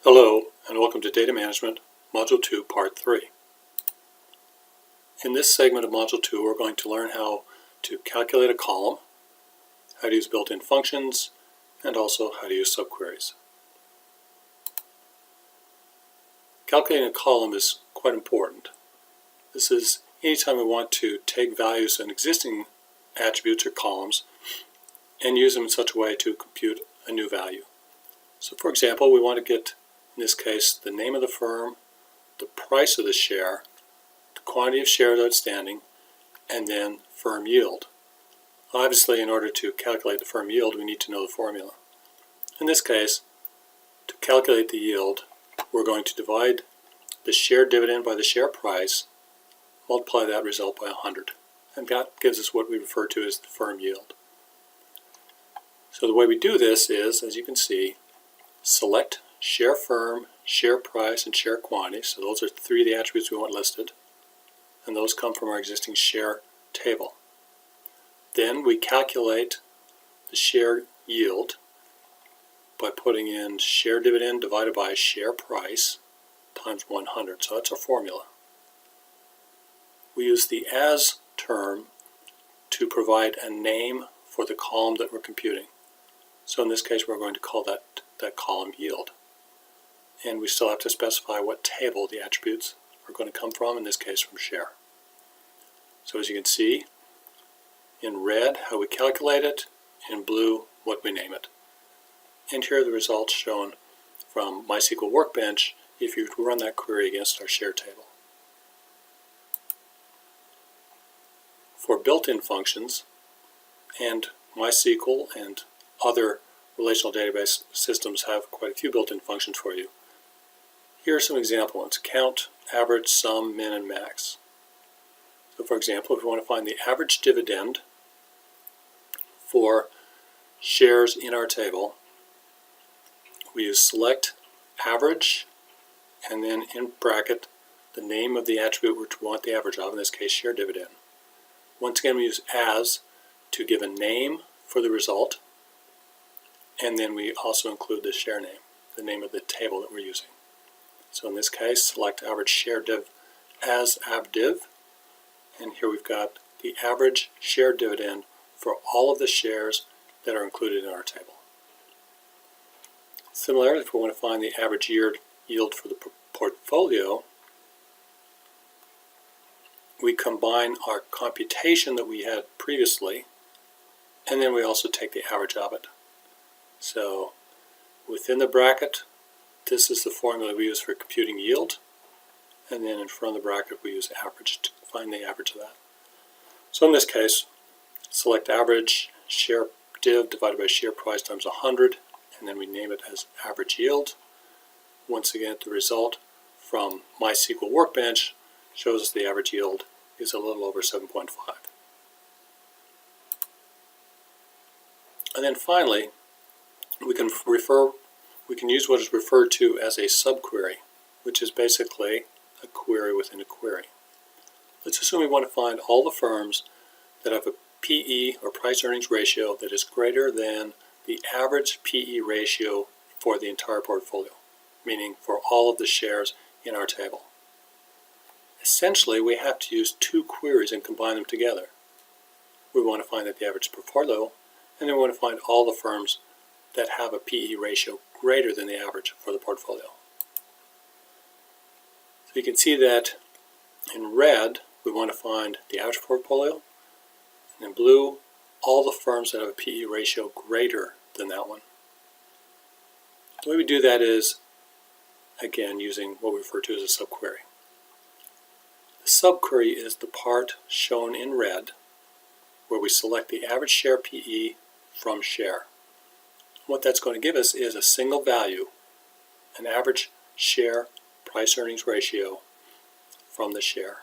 Hello, and welcome to Data Management, Module 2, Part 3. In this segment of Module 2, we're going to learn how to calculate a column, how to use built-in functions, and also how to use subqueries. Calculating a column is quite important. This is anytime we want to take values in existing attributes or columns and use them in such a way to compute a new value. So for example, we want to get, in this case, the name of the firm, the price of the share, the quantity of shares outstanding, and then firm yield. Obviously, in order to calculate the firm yield, we need to know the formula. In this case, to calculate the yield, we're going to divide the share dividend by the share price, multiply that result by 100, and that gives us what we refer to as the firm yield. So the way we do this is, as you can see, select share firm, share price, and share quantity. So those are three of the attributes we want listed, and those come from our existing share table. Then we calculate the share yield by putting in share dividend divided by share price times 100. So that's our formula. We use the as term to provide a name for the column that we're computing. So in this case, we're going to call that column yield. And we still have to specify what table the attributes are going to come from, in this case from share. So as you can see, in red, how we calculate it, in blue, what we name it. And here are the results shown from MySQL Workbench if you run that query against our share table. For built-in functions, and MySQL and other relational database systems have quite a few built-in functions for you. Here are some example ones: count, average, sum, min, and max. So for example, if we want to find the average dividend for shares in our table, we use select average and then in bracket the name of the attribute which we want the average of, in this case share dividend. Once again, we use as to give a name for the result, and then we also include the share name, the name of the table that we're using. So in this case, select average share div as avdiv, and here we've got the average share dividend for all of the shares that are included in our table. Similarly, if we want to find the average yield for the portfolio, we combine our computation that we had previously, and then we also take the average of it. So within the bracket, this is the formula we use for computing yield, and then in front of the bracket we use average to find the average of that. So in this case, select average share div divided by share price times 100, and then we name it as average yield. Once again, the result from MySQL Workbench shows us the average yield is a little over 7.5. And then finally, we can use what is referred to as a subquery, which is basically a query within a query. Let's assume we want to find all the firms that have a PE or price earnings ratio that is greater than the average PE ratio for the entire portfolio, meaning for all of the shares in our table. Essentially, we have to use two queries and combine them together. We want to find that the average portfolio, and then we want to find all the firms that have a PE ratio greater than the average for the portfolio. So you can see that in red, we want to find the average portfolio, and in blue, all the firms that have a PE ratio greater than that one. The way we do that is, again, using what we refer to as a subquery. The subquery is the part shown in red where we select the average share PE from share. What that's going to give us is a single value, an average share price earnings ratio from the share.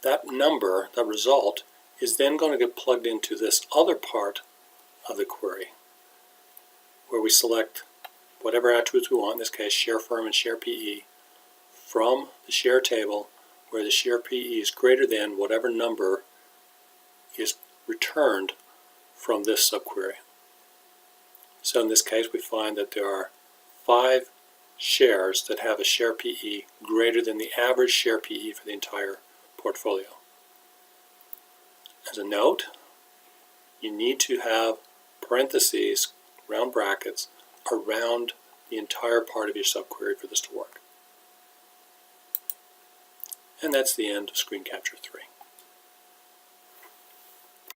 That number, that result, is then going to get plugged into this other part of the query where we select whatever attributes we want, in this case share firm and share PE, from the share table where the share PE is greater than whatever number is returned from this subquery. So in this case, we find that there are 5 shares that have a share PE greater than the average share PE for the entire portfolio. As a note, you need to have parentheses, round brackets, around the entire part of your subquery for this to work. And that's the end of screen capture 3.